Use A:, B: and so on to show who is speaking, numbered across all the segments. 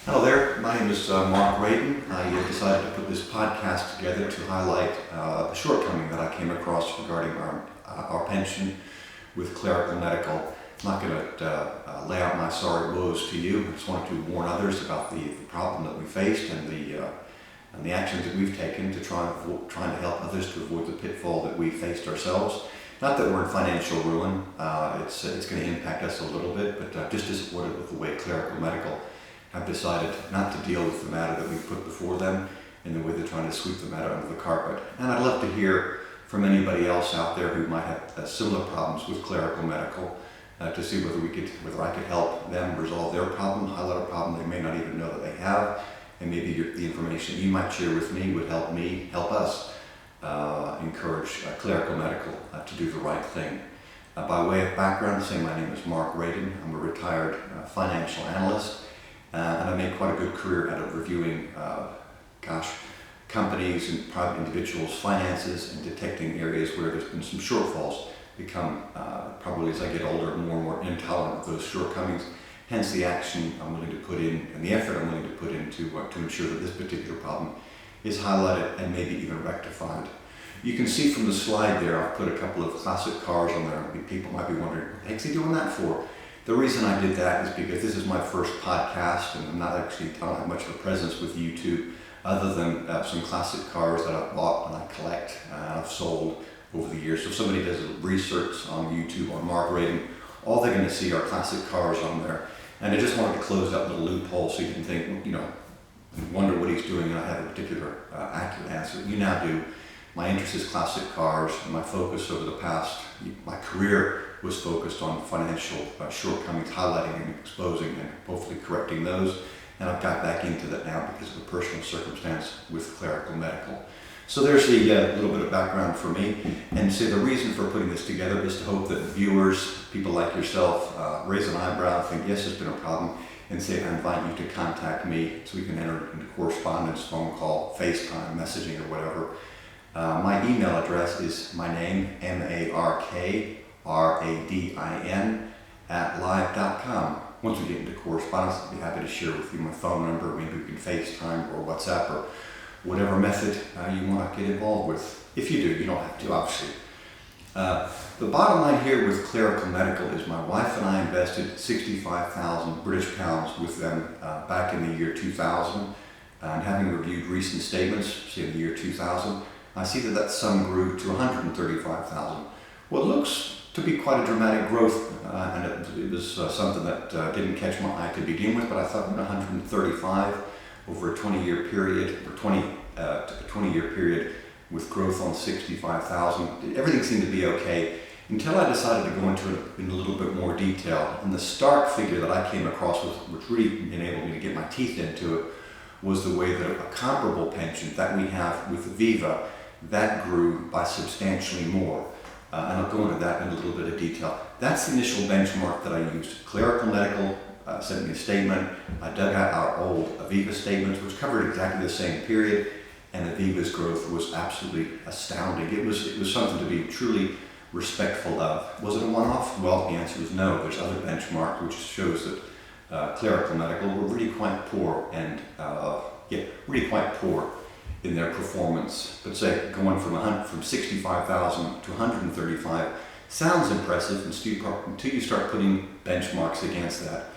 A: Hello there, my name is Mark Radin. I decided to put this podcast together to highlight a shortcoming that I came across regarding our pension with Clerical Medical. I'm not going to lay out my sorry woes to you. I just wanted to warn others about the problem that we faced and the actions that we've taken to trying to help others to avoid the pitfall that we faced ourselves. Not that we're in financial ruin, it's going to impact us a little bit, but just disappointed with the way Clerical Medical have decided not to deal with the matter that we've put before them in the way they're trying to sweep the matter under the carpet. And I'd love to hear from anybody else out there who might have similar problems with Clerical Medical to see whether I could help them resolve their problem, highlight a problem they may not even know that they have, and maybe the information you might share with me would help us encourage Clerical Medical to do the right thing. By way of background, my name is Mark Radin. I'm a retired financial analyst. And I made quite a good career out of reviewing, companies and private individuals' finances and detecting areas where there's been some shortfalls. Become, probably as I get older, more and more intolerant of those shortcomings. Hence the action I'm willing to put in and the effort I'm willing to put in to ensure that this particular problem is highlighted and maybe even rectified. You can see from the slide there, I've put a couple of classic cars on there. People might be wondering, what the heck's he doing that for? The reason I did that is because this is my first podcast and I'm not actually don't have much of a presence with YouTube other than some classic cars that I've bought and I collect and I've sold over the years. So if somebody does research on YouTube on Mark Radin, all they're going to see are classic cars on there. And I just wanted to close that little loophole so you can think, wonder what he's doing and I have a particular accurate answer. You now do. My interest is classic cars and my focus over the past, my career was focused on financial shortcomings, highlighting and exposing and hopefully correcting those. And I've got back into that now because of a personal circumstance with Clerical Medical. So there's a little bit of background for me. And the reason for putting this together is to hope that viewers, people like yourself, raise an eyebrow and think, yes, there's been a problem, and I invite you to contact me so we can enter into correspondence, phone call, FaceTime, messaging, or whatever. My email address is my name, MarkRadin @live.com. Once we get into correspondence, I'll be happy to share with you my phone number. Maybe we can FaceTime or WhatsApp or whatever method you want to get involved with. If you do, you don't have to, obviously. The bottom line here with Clerical Medical is my wife and I invested 65,000 British pounds with them back in the year 2000. And having reviewed recent statements, say in the year 2000, I see that sum grew to 135,000. What looks to be quite a dramatic growth, and it was something that didn't catch my eye to begin with, but I thought 135 over a 20-year period, or 20-year period with growth on 65,000, everything seemed to be okay until I decided to go into it in a little bit more detail. And the stark figure that I came across, which really enabled me to get my teeth into it, was the way that a comparable pension that we have with Aviva, that grew by substantially more. And I'll go into that in a little bit of detail. That's the initial benchmark that I used. Clerical Medical sent me a statement. I dug out our old Aviva statements, which covered exactly the same period, and Aviva's growth was absolutely astounding. It was something to be truly respectful of. Was it a one-off? Well, the answer is no. There's other benchmarks which shows that Clerical Medical were really quite poor and really quite poor in their performance. But going from 65,000 to 135 sounds impressive until you start putting benchmarks against that.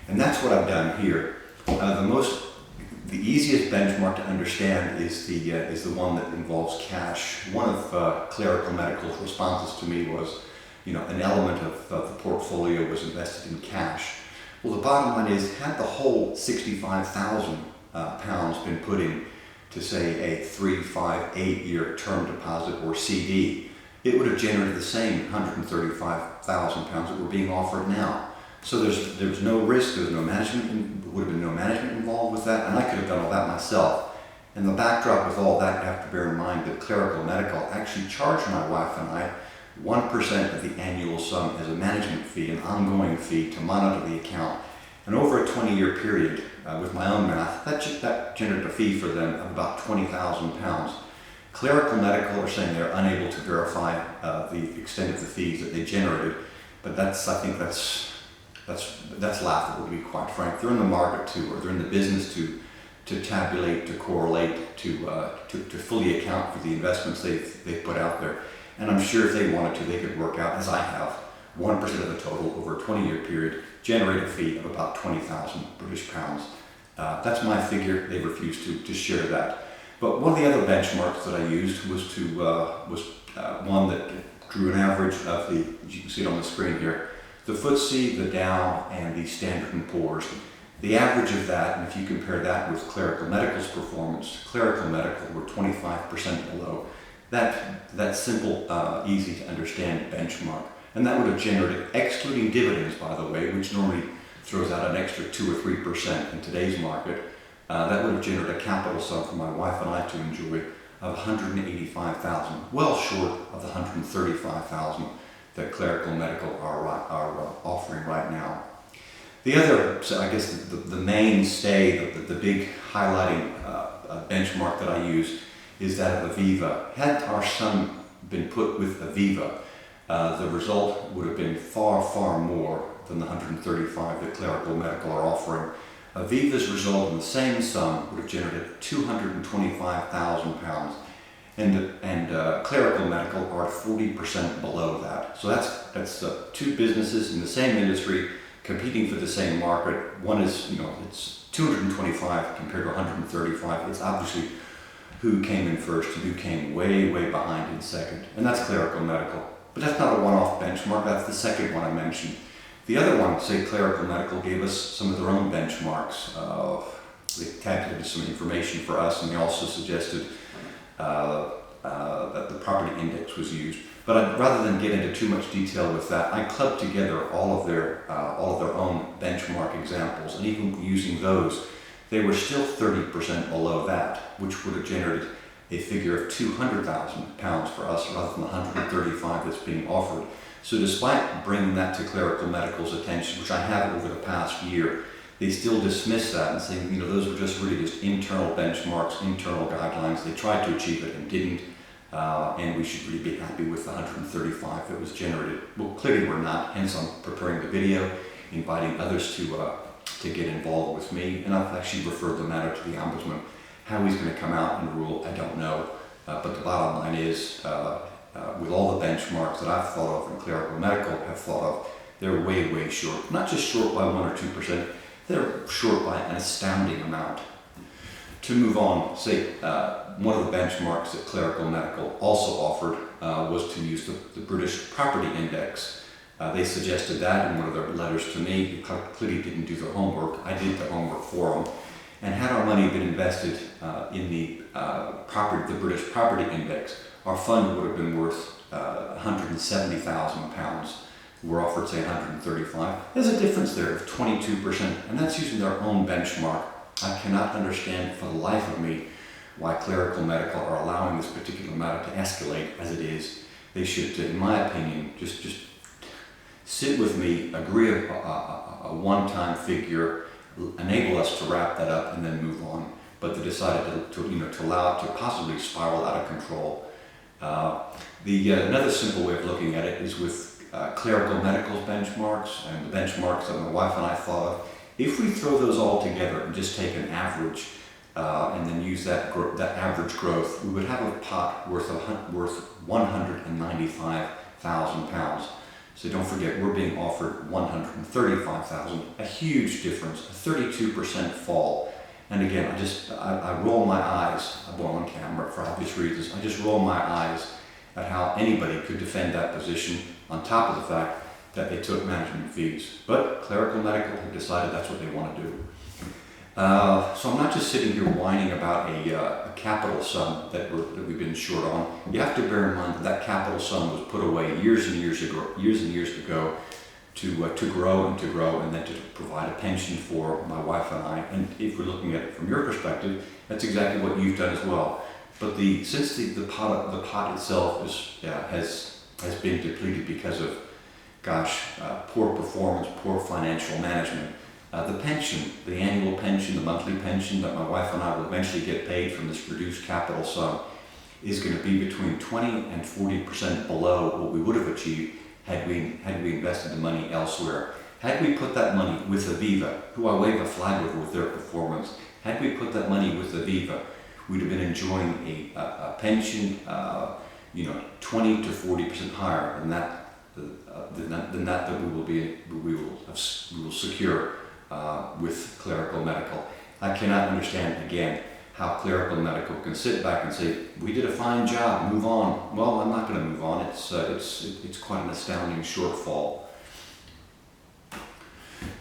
A: And that's what I've done here. The easiest benchmark to understand is the one that involves cash. One of Clerical Medical's responses to me was, an element of the portfolio was invested in cash. Well, the bottom line is, had the whole 65,000 pounds been put in to say a 3, 5, 8-year term deposit or CD, it would have generated the same 135,000 pounds that we're being offered now. So there was no risk, there was no management, would have been no management involved with that, and I could have done all that myself. And the backdrop with all that, you have to bear in mind that Clerical Medical actually charged my wife and I 1% of the annual sum as a management fee, an ongoing fee to monitor the account. And over a 20-year period, with my own math, that generated a fee for them of about 20,000 pounds. Clerical Medical are saying they're unable to verify the extent of the fees that they generated, but I think that's that's laughable, to be quite frank. They're in the market to, or they're in the business to tabulate, to correlate, to fully account for the investments they've put out there. And I'm sure if they wanted to, they could work out, as I have, 1% of the total over a 20-year period, generate a fee of about 20,000 British pounds. That's my figure. They refused to share that. But one of the other benchmarks that I used was one that drew an average of the, as you can see it on the screen here, the FTSE, the Dow, and the Standard & Poor's. The average of that, and if you compare that with Clerical Medical's performance, Clerical Medical were 25% below that simple, easy to understand benchmark. And that would have generated, excluding dividends by the way, which normally throws out an extra 2 or 3% in today's market, that would have generated a capital sum for my wife and I to enjoy of 185,000, well short of the 135,000 that Clerical Medical are offering right now. The other, so I guess the mainstay, the big highlighting benchmark that I use is that of Aviva. Had our son been put with Aviva, the result would have been far, far more than the 135 that Clerical Medical are offering. Aviva's result in the same sum would have generated £225,000, and Clerical Medical are 40% below that. So that's two businesses in the same industry competing for the same market. One is, it's 225 compared to 135. It's obviously who came in first and who came way, way behind in second, and that's Clerical Medical. But that's not a one-off benchmark. That's the second one I mentioned. The other one, say Clerical Medical, gave us some of their own benchmarks. They tabulated some information for us, and they also suggested that the property index was used. But rather than get into too much detail with that, I clubbed together all of their own benchmark examples, and even using those, they were still 30% below that, which would have generated a figure of £200,000 for us rather than the 135 that's being offered. So despite bringing that to Clerical Medical's attention, which I have over the past year, they still dismiss that and saying, those were just really just internal benchmarks, internal guidelines. They tried to achieve it and didn't, and we should really be happy with the 135 that was generated. Well, clearly we're not, hence I'm preparing the video, inviting others to get involved with me, and I've actually referred the matter to the Ombudsman. How he's going to come out and rule, I don't know, but the bottom line is, with all the benchmarks that I've thought of and Clerical Medical have thought of, they're way, way short. Not just short by 1 or 2%, they're short by an astounding amount. To move on, say, one of the benchmarks that Clerical Medical also offered was to use the British Property Index. They suggested that in one of their letters to me. They clearly didn't do their homework. I did the homework for them. And had our money been invested in the British Property Index, our fund would have been worth £170,000. We're offered, say, 135. There's a difference there of 22%, and that's using their own benchmark. I cannot understand for the life of me why Clerical Medical are allowing this particular matter to escalate as it is. They should, in my opinion, just sit with me, agree a one-time figure, enable us to wrap that up and then move on. But they decided to allow it to possibly spiral out of control. Another simple way of looking at it is with Clerical Medical's benchmarks and the benchmarks that my wife and I thought of. If we throw those all together and just take an average and then use that average growth, we would have a pot worth £195,000. So don't forget, we're being offered $135,000, a huge difference, a 32% fall. And again, I roll my eyes, I'm on camera for obvious reasons, I just roll my eyes at how anybody could defend that position on top of the fact that they took management fees. But Clerical Medical have decided that's what they want to do. So I'm not just sitting here whining about a capital sum that we've been short on. You have to bear in mind that capital sum was put away years and years ago to grow and then to provide a pension for my wife and I. And if we're looking at it from your perspective, that's exactly what you've done as well. But since the pot itself has been depleted because of poor performance, poor financial management. The pension, the annual pension, the monthly pension that my wife and I will eventually get paid from this reduced capital sum is going to be between 20 and 40% below what we would have achieved had we invested the money elsewhere. Had we put that money with Aviva, who I wave a flag over with their performance, had we put that money with Aviva, we'd have been enjoying a pension, 20 to 40% higher than that we will secure with Clerical Medical. I cannot understand again how Clerical Medical can sit back and say, we did a fine job, move on. Well, I'm not going to move on. It's quite an astounding shortfall.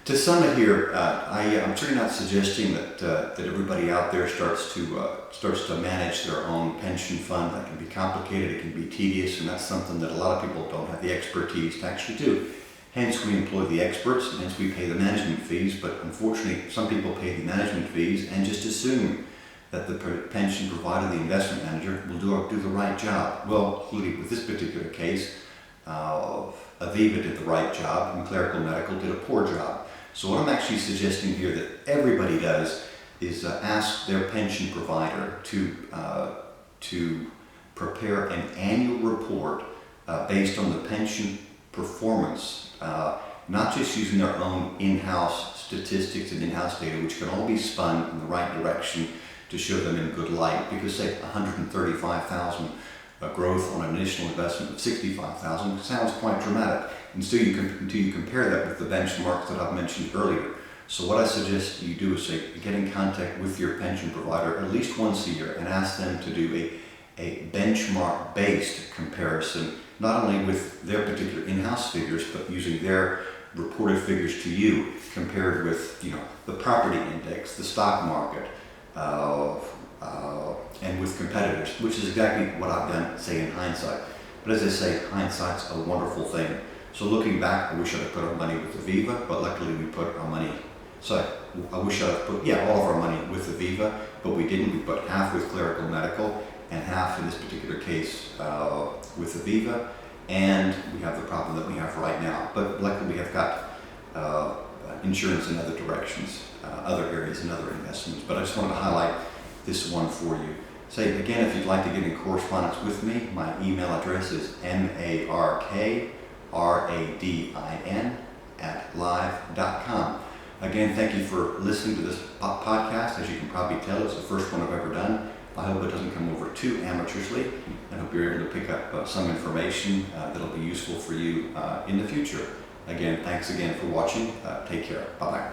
A: To sum it here, I'm certainly not suggesting that everybody out there starts to manage their own pension fund. That can be complicated, it can be tedious, and that's something that a lot of people don't have the expertise to actually do. Hence, we employ the experts, and hence we pay the management fees. But unfortunately, some people pay the management fees and just assume that the pension provider, the investment manager, will do the right job. Well, clearly with this particular case, Aviva did the right job and Clerical Medical did a poor job. So what I'm actually suggesting here that everybody does is ask their pension provider to prepare an annual report based on the pension performance, not just using their own in-house statistics and in-house data, which can all be spun in the right direction to show them in good light, because say 135,000 growth on an initial investment of 65,000 sounds quite dramatic until you compare that with the benchmarks that I've mentioned earlier. So what I suggest you do is say, get in contact with your pension provider at least once a year and ask them to do a benchmark-based comparison, not only with their particular in-house figures, but using their reported figures to you compared with the property index, the stock market, and with competitors, which is exactly what I've done, say, in hindsight. But as I say, hindsight's a wonderful thing. So looking back, I wish I'd have put our money with Aviva, but luckily we put our money, I wish I'd have put, all of our money with Aviva, but we didn't. We put half with Clerical Medical and half in this particular case with Aviva, and we have the problem that we have right now. But luckily we have got insurance in other directions, other areas and other investments. But I just wanted to highlight this one for you. Say again, if you'd like to get in correspondence with me, my email address is markradin@live.com. Again, thank you for listening to this podcast. As you can probably tell, it's the first one I've ever done. I hope it doesn't come over too amateurishly. I hope you're able to pick up some information that'll be useful for you in the future. Again, thanks again for watching. Take care. Bye-bye.